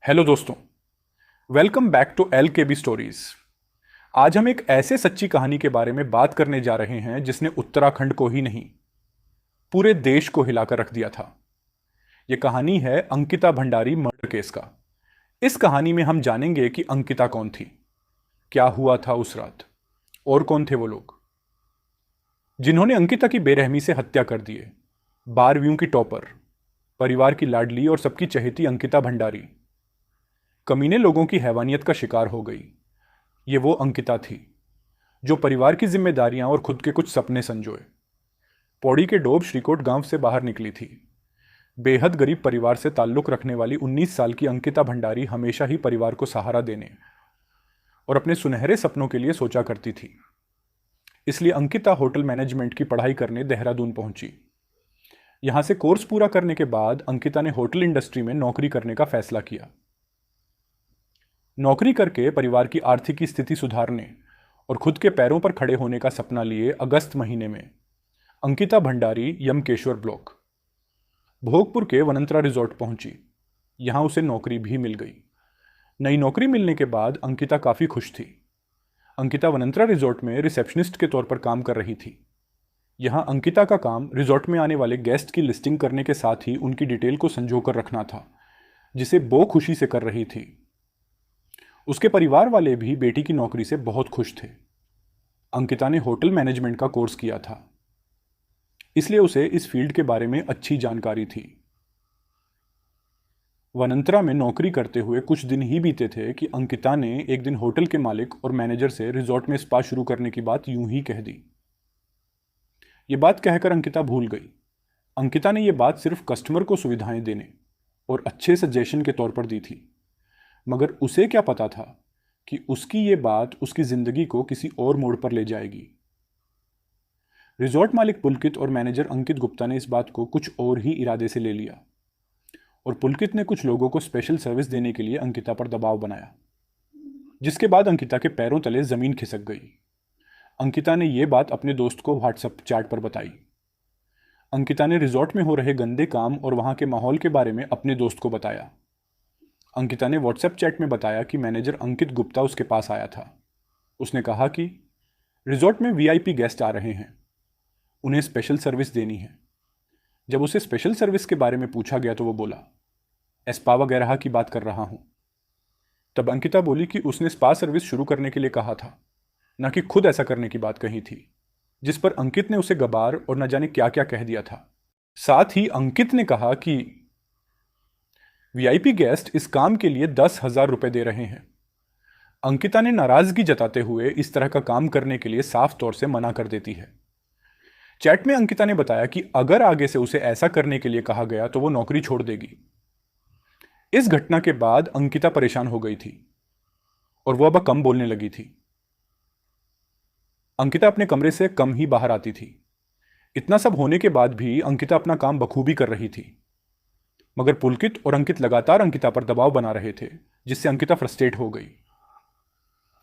Hello दोस्तों, welcome back to L के B stories. आज हम एक ऐसे सच्ची कहानी के बारे में बात करने जा रहे हैं जिसने उत्तराखंड को ही नहीं पूरे देश को हिलाकर रख दिया था। यह कहानी है अंकिता भंडारी मर्डर केस का। इस कहानी में हम जानेंगे कि अंकिता कौन थी, क्या हुआ था उस रात, और कौन थे वो लोग जिन्होंने अंकिता की बेरहमी से हत्या कर दिए। 12वीं की टॉपर, परिवार की लाडली और सबकी चहेती अंकिता भंडारी कमीने लोगों की हैवानियत का शिकार हो गई। ये वो अंकिता थी जो परिवार की जिम्मेदारियां और खुद के कुछ सपने संजोए पौड़ी के डोब श्रीकोट गांव से बाहर निकली थी। बेहद गरीब परिवार से ताल्लुक रखने वाली 19 साल की अंकिता भंडारी हमेशा ही परिवार को सहारा देने और अपने सुनहरे सपनों के लिए सोचा करती थी। इसलिए अंकिता होटल मैनेजमेंट की पढ़ाई करने देहरादून पहुंची। यहां से कोर्स पूरा करने के बाद अंकिता ने होटल इंडस्ट्री में नौकरी करने का फैसला किया। नौकरी करके परिवार की आर्थिक स्थिति सुधारने और खुद के पैरों पर खड़े होने का सपना लिए अगस्त महीने में अंकिता भंडारी यमकेश्वर ब्लॉक भोगपुर के वनंतरा रिजॉर्ट पहुंची। यहां उसे नौकरी भी मिल गई। नई नौकरी मिलने के बाद अंकिता काफ़ी खुश थी। अंकिता वनंतरा रिजॉर्ट में रिसेप्शनिस्ट के तौर पर काम कर रही थी। यहां अंकिता का काम रिजॉर्ट में आने वाले गेस्ट की लिस्टिंग करने के साथ ही उनकी डिटेल को संजोकर रखना था, जिसे वो खुशी से कर रही थी। उसके परिवार वाले भी बेटी की नौकरी से बहुत खुश थे। अंकिता ने होटल मैनेजमेंट का कोर्स किया था, इसलिए उसे इस फील्ड के बारे में अच्छी जानकारी थी। वनंतरा में नौकरी करते हुए कुछ दिन ही बीते थे कि अंकिता ने एक दिन होटल के मालिक और मैनेजर से रिजॉर्ट में स्पा शुरू करने की बात यूं ही कह दी। ये बात कहकर अंकिता भूल गई। अंकिता ने यह बात सिर्फ कस्टमर को सुविधाएं देने और अच्छे सजेशन के तौर पर दी थी, मगर उसे क्या पता था कि उसकी ये बात उसकी जिंदगी को किसी और मोड़ पर ले जाएगी। रिजॉर्ट मालिक पुलकित और मैनेजर अंकित गुप्ता ने इस बात को कुछ और ही इरादे से ले लिया और पुलकित ने कुछ लोगों को स्पेशल सर्विस देने के लिए अंकिता पर दबाव बनाया, जिसके बाद अंकिता के पैरों तले जमीन खिसक गई। अंकिता ने यह बात अपने दोस्त को व्हाट्सएप चैट पर बताई। अंकिता ने रिजॉर्ट में हो रहे गंदे काम और वहां के माहौल के बारे में अपने दोस्त को बताया। अंकिता ने व्हाट्सएप चैट में बताया कि मैनेजर अंकित गुप्ता उसके पास आया था। उसने कहा कि रिजॉर्ट में वीआईपी गेस्ट आ रहे हैं, उन्हें स्पेशल सर्विस देनी है। जब उसे स्पेशल सर्विस के बारे में पूछा गया तो वो बोला, स्पा वगैरह की बात कर रहा हूं। तब अंकिता बोली कि उसने स्पा सर्विस शुरू करने के लिए कहा था, न कि खुद ऐसा करने की बात कही थी, जिस पर अंकित ने उसे गबार और न जाने क्या क्या कह दिया था। साथ ही अंकित ने कहा कि वीआईपी गेस्ट इस काम के लिए 10,000 रुपए दे रहे हैं। अंकिता ने नाराजगी जताते हुए इस तरह का काम करने के लिए साफ तौर से मना कर देती है। चैट में अंकिता ने बताया कि अगर आगे से उसे ऐसा करने के लिए कहा गया तो वो नौकरी छोड़ देगी। इस घटना के बाद अंकिता परेशान हो गई थी और वो अब कम बोलने लगी थी। अंकिता अपने कमरे से कम ही बाहर आती थी। इतना सब होने के बाद भी अंकिता अपना काम बखूबी कर रही थी, मगर पुलकित और अंकित लगातार अंकिता पर दबाव बना रहे थे, जिससे अंकिता फ्रस्ट्रेट हो गई।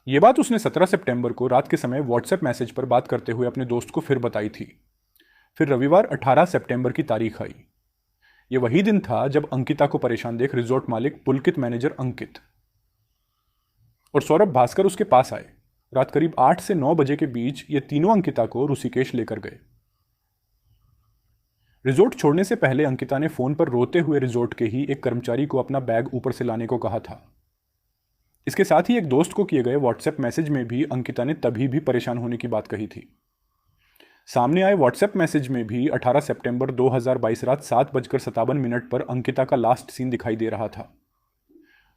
यह बात उसने 17 सितंबर को रात के समय व्हाट्सएप मैसेज पर बात करते हुए अपने दोस्त को फिर बताई थी। फिर रविवार 18 सितंबर की तारीख आई। यह वही दिन था जब अंकिता को परेशान देख रिजॉर्ट मालिक पुलकित, मैनेजर अंकित और सौरभ भास्कर उसके पास आए। रात करीब 8 से 9 बजे के बीच ये तीनों अंकिता को ऋषिकेश लेकर गए। रिजॉर्ट छोड़ने से पहले अंकिता ने फोन पर रोते हुए रिजॉर्ट के ही एक कर्मचारी को अपना बैग ऊपर से लाने को कहा था। इसके साथ ही एक दोस्त को किए गए व्हाट्सएप मैसेज में भी अंकिता ने तभी भी परेशान होने की बात कही थी। सामने आए व्हाट्सएप मैसेज में भी 18 सितंबर 2022 रात 7:57 पर अंकिता का लास्ट सीन दिखाई दे रहा था।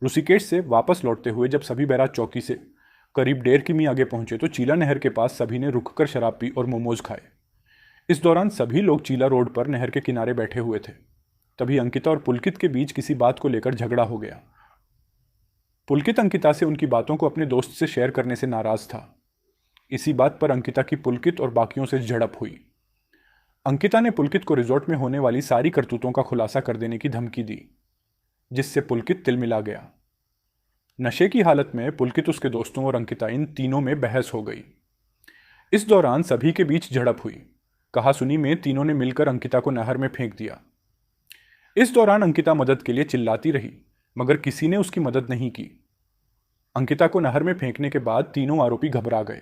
ऋषिकेश से वापस लौटते हुए जब सभी बैराज चौकी से करीब 1.5 किमी आगे पहुंचे तो चीला नहर के पास सभी ने रुककर शराब पी और मोमोज खाए। इस दौरान सभी लोग चीला रोड पर नहर के किनारे बैठे हुए थे। तभी अंकिता और पुलकित के बीच किसी बात को लेकर झगड़ा हो गया। पुलकित अंकिता से उनकी बातों को अपने दोस्त से शेयर करने से नाराज था। इसी बात पर अंकिता की पुलकित और बाकियों से झड़प हुई। अंकिता ने पुलकित को रिजॉर्ट में होने वाली सारी करतूतों का खुलासा कर देने की धमकी दी, जिससे पुलकित तिलमिला गया। नशे की हालत में पुलकित, उसके दोस्तों और अंकिता, इन तीनों में बहस हो गई। इस दौरान सभी के बीच झड़प हुई। कहा सुनी में तीनों ने मिलकर अंकिता को नहर में फेंक दिया। इस दौरान अंकिता मदद के लिए चिल्लाती रही, मगर किसी ने उसकी मदद नहीं की। अंकिता को नहर में फेंकने के बाद तीनों आरोपी घबरा गए।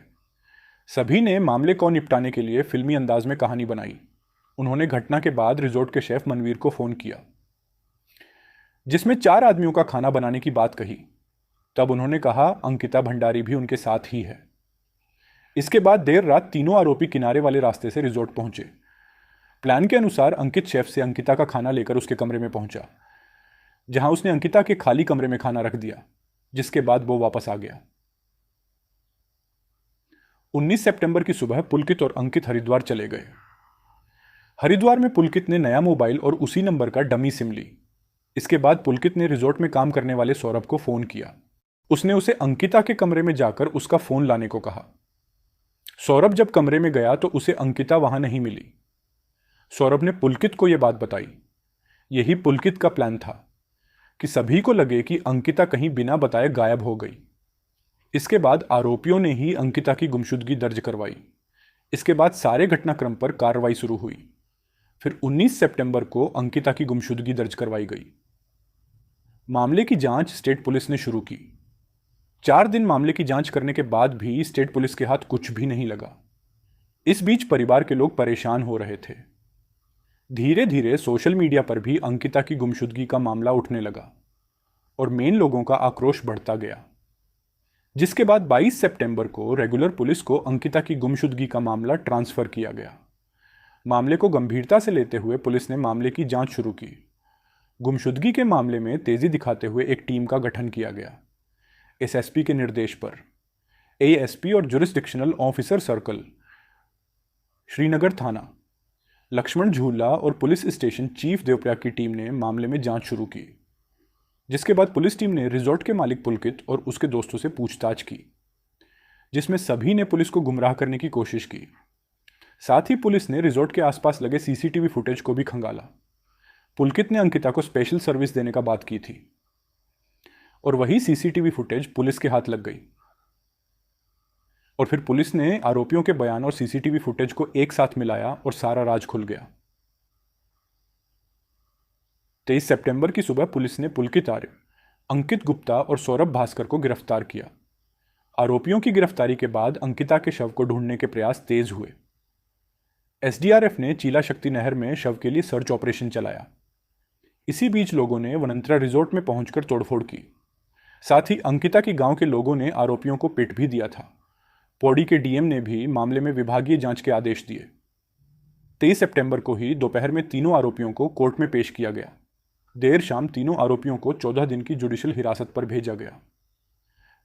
सभी ने मामले को निपटाने के लिए फिल्मी अंदाज में कहानी बनाई। उन्होंने घटना के बाद रिजॉर्ट के शेफ मनवीर को फोन किया, जिसमें 4 आदमियों का खाना बनाने की बात कही। तब उन्होंने कहा अंकिता भंडारी भी उनके साथ ही है। इसके बाद देर रात तीनों आरोपी किनारे वाले रास्ते से रिजॉर्ट पहुंचे। प्लान के अनुसार अंकित शेफ से अंकिता का खाना लेकर उसके कमरे में पहुंचा, जहां उसने अंकिता के खाली कमरे में खाना रख दिया, जिसके बाद वो वापस आ गया। 19 सितंबर की सुबह पुलकित और अंकित हरिद्वार चले गए। हरिद्वार में पुलकित ने नया मोबाइल और उसी नंबर का डमी सिम ली। इसके बाद पुलकित ने रिजॉर्ट में काम करने वाले सौरभ को फोन किया। उसने उसे अंकिता के कमरे में जाकर उसका फोन लाने को कहा। सौरभ जब कमरे में गया तो उसे अंकिता वहां नहीं मिली। सौरभ ने पुलकित को यह बात बताई। यही पुलकित का प्लान था कि सभी को लगे कि अंकिता कहीं बिना बताए गायब हो गई। इसके बाद आरोपियों ने ही अंकिता की गुमशुदगी दर्ज करवाई। इसके बाद सारे घटनाक्रम पर कार्रवाई शुरू हुई। फिर 19 सितंबर को अंकिता की गुमशुदगी दर्ज करवाई गई। मामले की जांच स्टेट पुलिस ने शुरू की। 4 दिन मामले की जांच करने के बाद भी स्टेट पुलिस के हाथ कुछ भी नहीं लगा। इस बीच परिवार के लोग परेशान हो रहे थे। धीरे धीरे सोशल मीडिया पर भी अंकिता की गुमशुदगी का मामला उठने लगा और मेन लोगों का आक्रोश बढ़ता गया, जिसके बाद 22 सितंबर को रेगुलर पुलिस को अंकिता की गुमशुदगी का मामला ट्रांसफर किया गया। मामले को गंभीरता से लेते हुए पुलिस ने मामले की जांच शुरू की। गुमशुदगी के मामले में तेजी दिखाते हुए एक टीम का गठन किया गया। एसएसपी के निर्देश पर एएसपी और जुरिस्डिक्शनल ऑफिसर सर्कल, श्रीनगर थाना, लक्ष्मण झूला और पुलिस स्टेशन चीफ देवप्रयाग की टीम ने मामले में जांच शुरू की। जिसके बाद पुलिस टीम ने रिजॉर्ट के मालिक पुलकित और उसके दोस्तों से पूछताछ की, जिसमें सभी ने पुलिस को गुमराह करने की कोशिश की। साथ ही पुलिस ने रिजॉर्ट के आसपास लगे सीसीटीवी फुटेज को भी खंगाला। पुलकित ने अंकिता को स्पेशल सर्विस देने का बात की थी और वही सीसीटीवी फुटेज पुलिस के हाथ लग गई। और फिर पुलिस ने आरोपियों के बयान और सीसीटीवी फुटेज को एक साथ मिलाया और सारा राज खुल गया। 23 सितंबर की सुबह पुलिस ने पुलकित आर्य, अंकित गुप्ता और सौरभ भास्कर को गिरफ्तार किया। आरोपियों की गिरफ्तारी के बाद अंकिता के शव को ढूंढने के प्रयास तेज हुए। एसडीआरएफ ने चीला शक्ति नहर में शव के लिए सर्च ऑपरेशन चलाया। इसी बीच लोगों ने वनंतरा रिजॉर्ट में पहुंचकर तोड़फोड़ की। साथ ही अंकिता के गांव के लोगों ने आरोपियों को पिट भी दिया था। पौड़ी के डीएम ने भी मामले में विभागीय जांच के आदेश दिए। 23 सितंबर को ही दोपहर में तीनों आरोपियों को कोर्ट में पेश किया गया। देर शाम तीनों आरोपियों को 14 दिन की जुडिशियल हिरासत पर भेजा गया।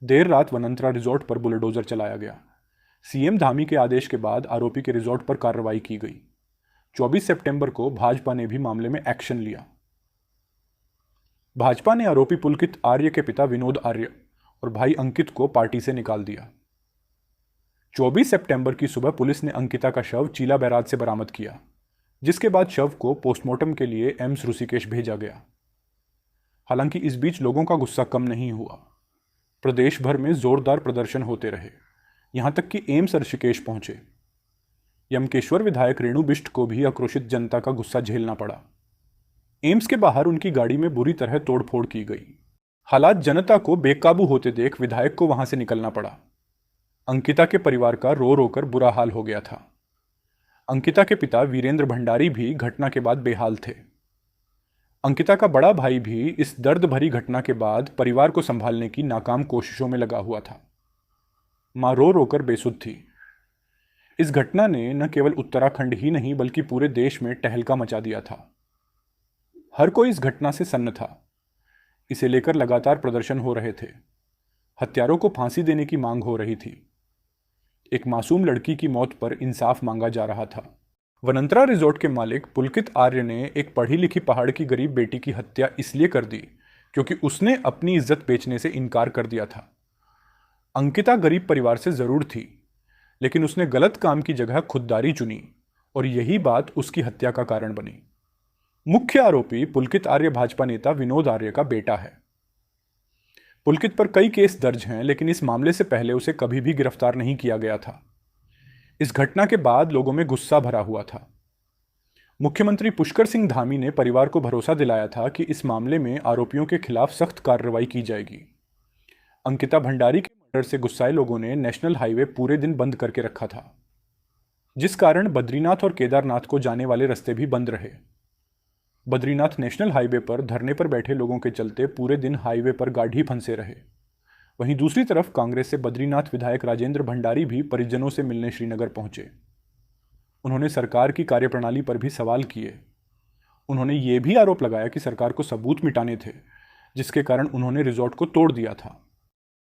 देर रात वनंतरा रिजॉर्ट पर बुलडोजर चलाया गया। सीएम धामी के आदेश के बाद आरोपी के रिजॉर्ट पर कार्रवाई की गई। 24 सितंबर को भाजपा ने भी मामले में एक्शन लिया। भाजपा ने आरोपी पुलकित आर्य के पिता विनोद आर्य और भाई अंकित को पार्टी से निकाल दिया। 24 सितंबर की सुबह पुलिस ने अंकिता का शव चीला बैराज से बरामद किया, जिसके बाद शव को पोस्टमार्टम के लिए एम्स ऋषिकेश भेजा गया। हालांकि इस बीच लोगों का गुस्सा कम नहीं हुआ। प्रदेश भर में जोरदार प्रदर्शन होते रहे, यहां तक कि एम्स ऋषिकेश पहुंचे। यमकेश्वर विधायक रेणु बिष्ट को भी आक्रोशित जनता का गुस्सा झेलना पड़ा। एम्स के बाहर उनकी गाड़ी में बुरी तरह तोड़फोड़ की गई। हालात जनता को बेकाबू होते देख विधायक को वहां से निकलना पड़ा। अंकिता के परिवार का रो रो कर बुरा हाल हो गया था। अंकिता के पिता वीरेंद्र भंडारी भी घटना के बाद बेहाल थे। अंकिता का बड़ा भाई भी इस दर्द भरी घटना के बाद परिवार को संभालने की नाकाम कोशिशों में लगा हुआ था। मां रो रो कर बेसुध थी। इस घटना ने न केवल उत्तराखंड ही नहीं बल्कि पूरे देश में टहलका मचा दिया था। हर कोई इस घटना से सन्न था। इसे लेकर लगातार प्रदर्शन हो रहे थे। हत्यारों को फांसी देने की मांग हो रही थी। एक मासूम लड़की की मौत पर इंसाफ मांगा जा रहा था। वनंतरा रिजॉर्ट के मालिक पुलकित आर्य ने एक पढ़ी लिखी पहाड़ की गरीब बेटी की हत्या इसलिए कर दी क्योंकि उसने अपनी इज्जत बेचने से इनकार कर दिया था। अंकिता गरीब परिवार से जरूर थी, लेकिन उसने गलत काम की जगह खुददारी चुनी और यही बात उसकी हत्या का कारण बनी। मुख्य आरोपी पुलकित आर्य भाजपा नेता विनोद आर्य का बेटा है। पुलकित पर कई केस दर्ज हैं, लेकिन इस मामले से पहले उसे कभी भी गिरफ्तार नहीं किया गया था। इस घटना के बाद लोगों में गुस्सा भरा हुआ था। मुख्यमंत्री पुष्कर सिंह धामी ने परिवार को भरोसा दिलाया था कि इस मामले में आरोपियों के खिलाफ सख्त कार्रवाई की जाएगी। अंकिता भंडारी के मर्डर से गुस्साए लोगों ने नेशनल हाईवे पूरे दिन बंद करके रखा था, जिस कारण बद्रीनाथ और केदारनाथ को जाने वाले रास्ते भी बंद रहे। बद्रीनाथ नेशनल हाईवे पर धरने पर बैठे लोगों के चलते पूरे दिन हाईवे पर गाढ़ी फंसे रहे। वहीं दूसरी तरफ कांग्रेस से बद्रीनाथ विधायक राजेंद्र भंडारी भी परिजनों से मिलने श्रीनगर पहुंचे। उन्होंने सरकार की कार्यप्रणाली पर भी सवाल किए। उन्होंने ये भी आरोप लगाया कि सरकार को सबूत मिटाने थे, जिसके कारण उन्होंने रिजॉर्ट को तोड़ दिया था।